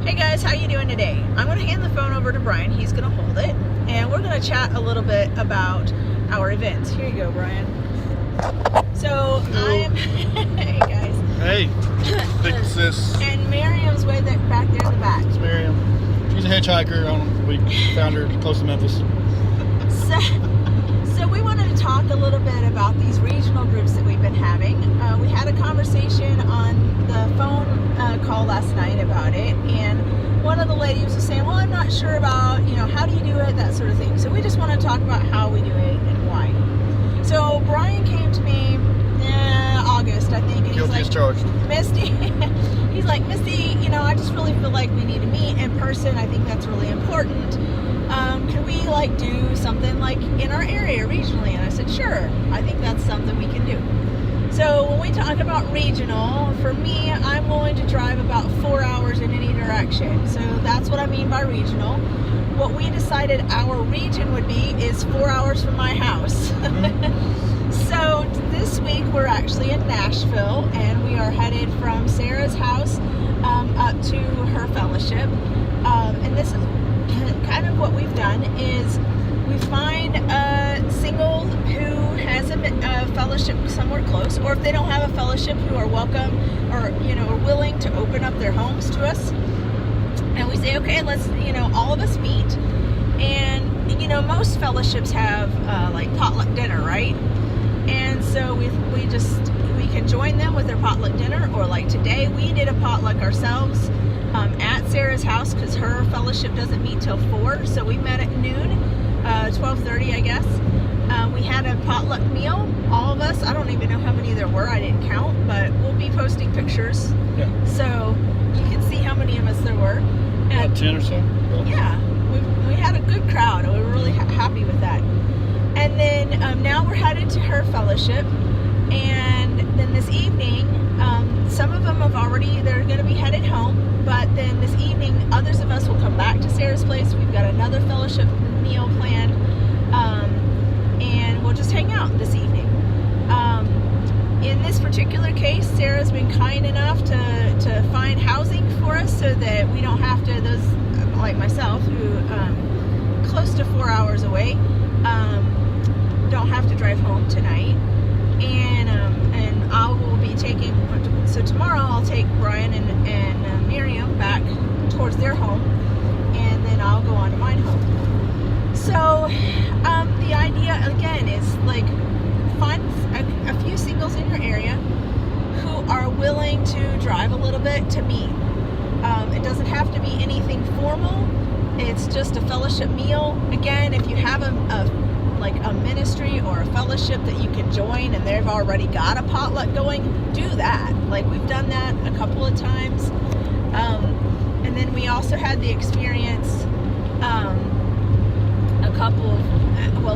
Hey guys, how you doing today? I'm going to hand the phone over to Brian. He's going to hold it, and we're going to chat a little bit about our events. Here you go, Brian. So hey guys. Hey, big sis. And Miriam's way back there in the back. It's Miriam. She's a hitchhiker. We found her close to Memphis. So we wanted to talk a little bit about these regional groups that we've been having. We had a conversation on the phone call last night about it, and one of the ladies was saying, well, I'm not sure about, how do you do it, that sort of thing. So we just want to talk about how we do it and why. So Brian came to me August, I think, and Guilty as charged. Misty, he's like, Misty, I just really feel like we need to meet in person. I think that's really important. Can we do something in our area regionally? And I said, sure, I think that's something we can do. So when we talk about regional, for me, I'm willing to drive about 4 hours in any direction. So that's what I mean by regional. What we decided our region would be is 4 hours from my house. So this week we're actually in Nashville, and we are headed from Sarah's house up to her fellowship. And this is kind of what we've done is we find a single who has a fellowship somewhere close, or if they don't have a fellowship, who are welcome or are willing to open up their homes to us. And we say, okay, let's all of us meet. And most fellowships have potluck dinner, right? And so we can join them with their potluck dinner, or today we did a potluck ourselves at Sarah's house because her fellowship doesn't meet till 4, so we met at noon, 12:30 I guess. We had a potluck meal, all of us. I don't even know how many there were, I didn't count, but we'll be posting pictures. Yeah. So you can see how many of us there were. And about 10 or so. yeah, we had a good crowd. We were really happy with that. And then now we're headed to her fellowship, and then this evening, some of them they're going to be headed home, but then this evening, others of us will come back to Sarah's place. We've got another fellowship meal planned, and we'll just hang out this evening. In this particular case, Sarah's been kind enough to find housing for us so that we don't have to, those like myself, who close to 4 hours away, don't have to drive home tonight. And I will be taking, so tomorrow I'll take Brian and Miriam back towards their home, and then I'll go on to mine home. So the idea again is find a few singles in your area who are willing to drive a little bit to meet. It doesn't have to be anything formal. It's just a fellowship meal. Again, if you have a ministry or a fellowship that you can join and they've already got a potluck going, do that. We've done that a couple of times. And then we also had the experience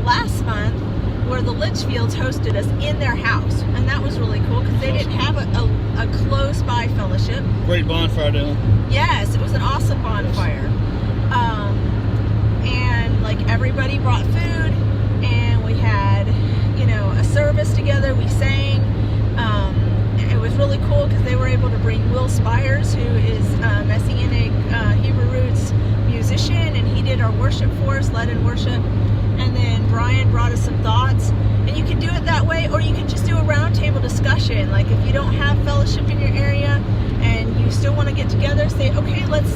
last month where the Litchfields hosted us in their house, and that was really cool because they didn't have a close by fellowship. Great bonfire down. Yes, it was an awesome bonfire. And everybody brought food, and we had a service together. We sang. It was really cool because they were able to bring Will Spires, who is a Messianic Hebrew roots musician, and he did our worship for us, led in worship. And then Brian brought us some thoughts, and you can do it that way, or you can just do a roundtable discussion. If you don't have fellowship in your area and you still want to get together, say, okay, let's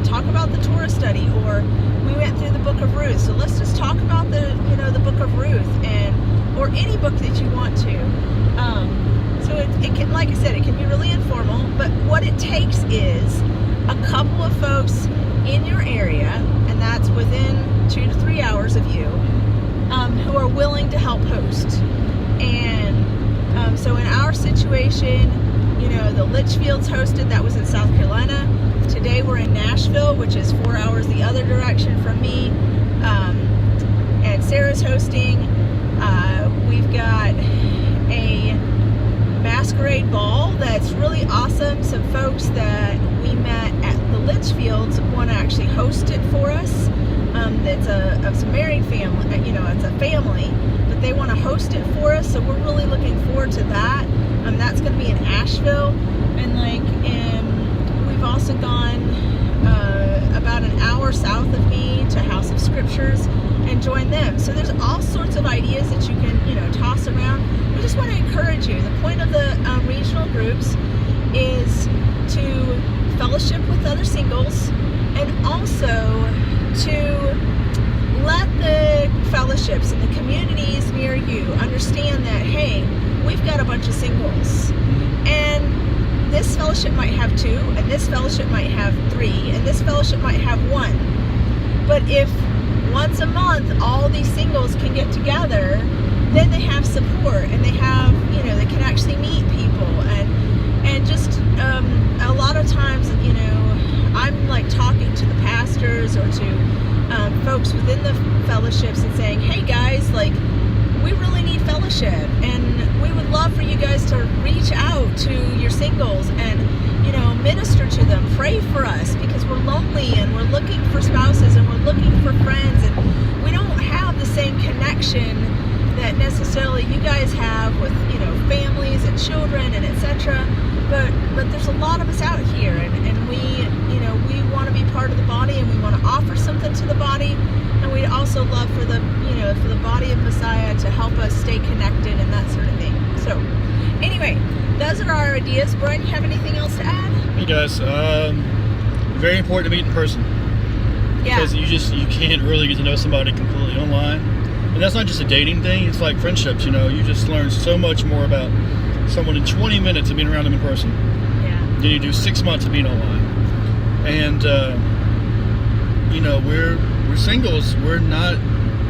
talk about the Torah study, or we went through the book of Ruth, so let's just talk about the book of Ruth, or any book that you want to. So it can, like I said, it can be really informal, but what it takes is a couple of folks in your area, and that's within 2 to 3 hours of you, who are willing to help host. And so in our situation, the Litchfields hosted, that was in South Carolina. Today we're in Nashville, which is 4 hours the other direction from me. And Sarah's hosting. We've got a masquerade ball that's really awesome. Some folks that we met at the Litchfields want to actually host it for us. It's a married family, it's a family, but they want to host it for us, so we're really looking forward to that. That's going to be in Asheville, and we've also gone hour south of me to House of Scriptures and join them. So there's all sorts of ideas that you can, toss around. We just want to encourage you. The point of the regional groups is to fellowship with other singles, and also to let the fellowships and the communities near you understand that, hey, we've got a bunch of singles, and this fellowship might have 2, and this fellowship might have 3, and this fellowship might have 1. But if once a month all these singles can get together, then they have support, and they have, they can actually meet people, and just a lot of times, I'm like talking to the pastors or to folks within the fellowships and saying, hey guys, like, we really need fellowship, and we would love for you guys to reach out to your singles and minister to them, pray for us, because we're lonely and we're looking for spouses and we're looking for friends, and we don't have the same connection that necessarily you guys have with families and children and etc. But there's a lot of us out here, and we want to be part of the body, and we want to offer something to the body, and we'd also love for the for the body of Messiah to help us stay connected and that sort of thing. So anyway, those are our ideas. Brian, you have anything else to add? Hey guys, very important to meet in person. Yeah. Because you can't really get to know somebody completely online. And that's not just a dating thing, it's like friendships, you just learn so much more about someone in 20 minutes of being around them in person. Yeah. Than you do 6 months of being online. And we're singles, we're not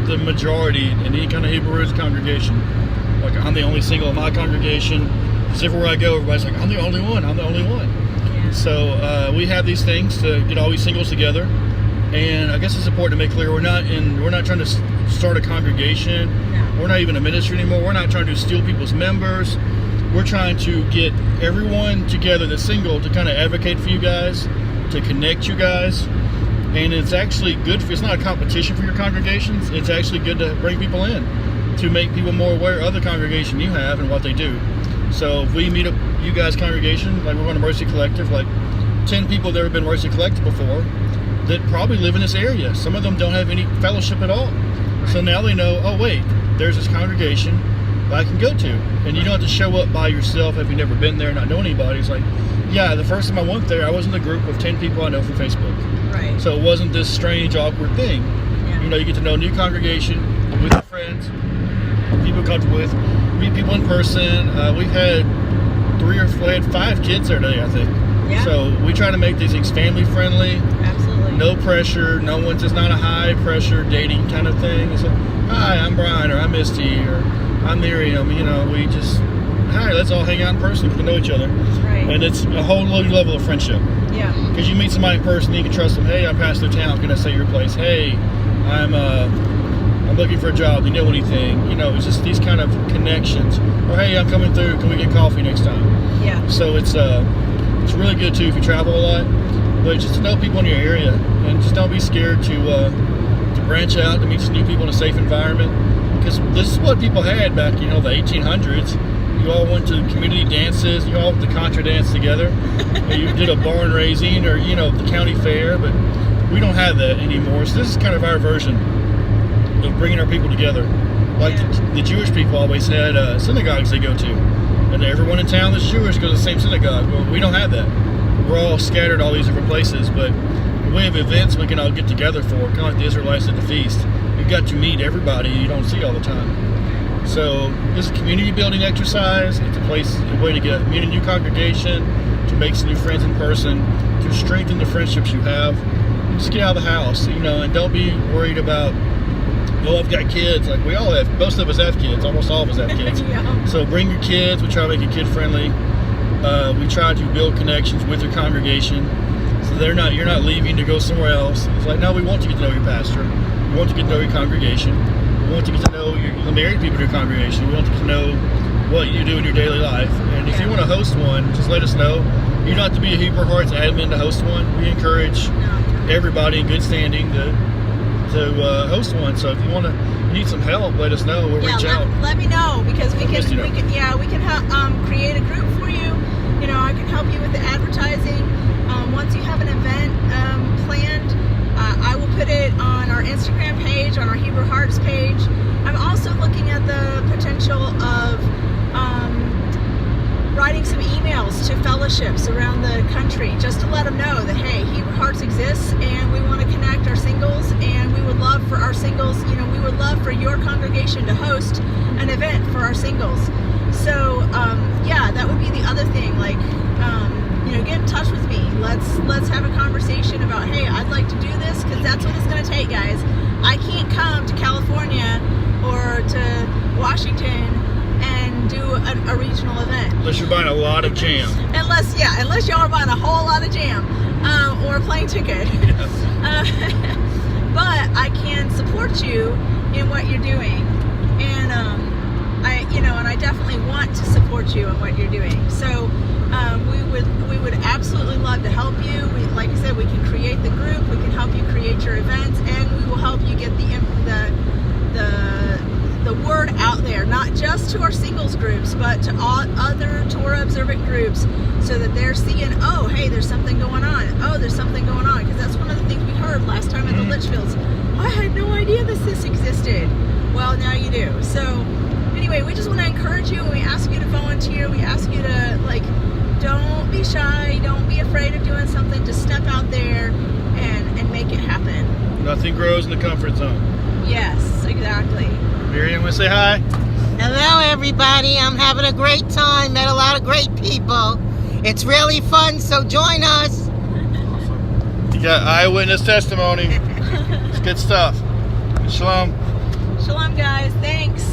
the majority in any kind of Hebrew Roots congregation. Like, I'm the only single in my congregation. Because everywhere I go, everybody's like, I'm the only one. Yeah. So we have these things to get all these singles together. And I guess it's important to make clear we're not trying to start a congregation. No. We're not even a ministry anymore. We're not trying to steal people's members. We're trying to get everyone together that's single to kind of advocate for you guys, to connect you guys. And it's actually good it's not a competition for your congregations. It's actually good to bring people in, to make people more aware of the congregation you have and what they do. So if we meet up you guys' congregation, like we're going to Mercy Collective, like 10 people that have been Mercy Collective before that probably live in this area. Some of them don't have any fellowship at all. So now they know, oh wait, there's this congregation that I can go to. And you don't have to show up by yourself if you've never been there, not know anybody. It's like, yeah, the first time I went there, I was in a group of 10 people I know from Facebook. Right. So it wasn't this strange, awkward thing. Yeah. You get to know a new congregation with your friends, people you're comfortable with, meet people in person. We had 5 kids there today, I think. Yeah. So we try to make these things family friendly. Absolutely. No pressure. It's not a high pressure dating kind of thing. It's like, hi, I'm Brian, or I'm Misty, or I'm Miriam. We just, hi, let's all hang out in person, get to know each other. Right. And it's a whole new level of friendship. Yeah. Because you meet somebody in person, you can trust them. Hey, I'm passing through town. Can I stay at your place? Hey, I'm looking for a job. Do you know anything? It's just these kind of connections. Or hey, I'm coming through. Can we get coffee next time? Yeah. So it's really good too if you travel a lot. But just to know people in your area, and just don't be scared to branch out, to meet some new people in a safe environment. Because this is what people had back, the 1800s. You all went to community dances. You all went to contra dance together. You did a barn raising or, the county fair. But we don't have that anymore. So this is kind of our version of bringing our people together. Like the Jewish people always had synagogues they go to. And everyone in town that's Jewish goes to the same synagogue. Well, we don't have that. We're all scattered all these different places. But we have events we can all get together for, kind of like the Israelites at the feast. You've got to meet everybody you don't see all the time. So this is a community building exercise. It's a way to meet a new congregation, to make some new friends in person, to strengthen the friendships you have. Just get out of the house, and don't be worried about, I've got kids. Like we all have, most of us have kids, almost all of us have kids. Yeah. So bring your kids. We try to make it kid friendly. We try to build connections with your congregation, so you're not leaving to go somewhere else. It's like, no, we want to get to know your pastor. We want to get to know your congregation. We want to get to know the married people in your congregation. We want to get to know what you do in your daily life. And if you want to host one, just let us know. You don't have to be a Hebrew Hearts admin to host one. We encourage everybody in good standing to host one. So if you need some help, let us know. We'll reach out. Let me know, because we can help create a group for you. I can help you with the advertising. Once you have an event planned, I our Instagram page, on our Hebrew Hearts page. I'm also looking at the potential of writing some emails to fellowships around the country just to let them know that, hey, Hebrew Hearts exists and we want to connect our singles, and we would love for our singles, we would love for your congregation to host an event for our singles. So yeah, that would be the other thing, like get in touch with me. Let's have a conversation about, hey, I'd like to do this, because that's what it's going to take, guys. I can't come to California or to Washington and do a regional event. Unless you're buying a lot of jam. Unless y'all are buying a whole lot of jam or a plane ticket. Yes. But I can support you in what you're doing, and I definitely want to support you in what you're doing. So we would absolutely love to help you. Like I said, we can create the group, we can help you create your events, and we will help you get the word out there, not just to our singles groups, but to all other Torah observant groups, so that they're seeing, oh, hey, there's something going on. Oh, there's something going on. Because that's one of the things we heard last time at the Litchfields. I had no idea this existed. Well, now you do. So anyway, we just want to encourage you, and we ask you to volunteer. We ask you to, don't be shy. Don't be afraid of doing something. Just step out there and make it happen. Nothing grows in the comfort zone. Yes, exactly. Miriam, want to say hi? Hello, everybody. I'm having a great time. Met a lot of great people. It's really fun, so join us. You got eyewitness testimony. It's good stuff. Shalom. Shalom, guys. Thanks.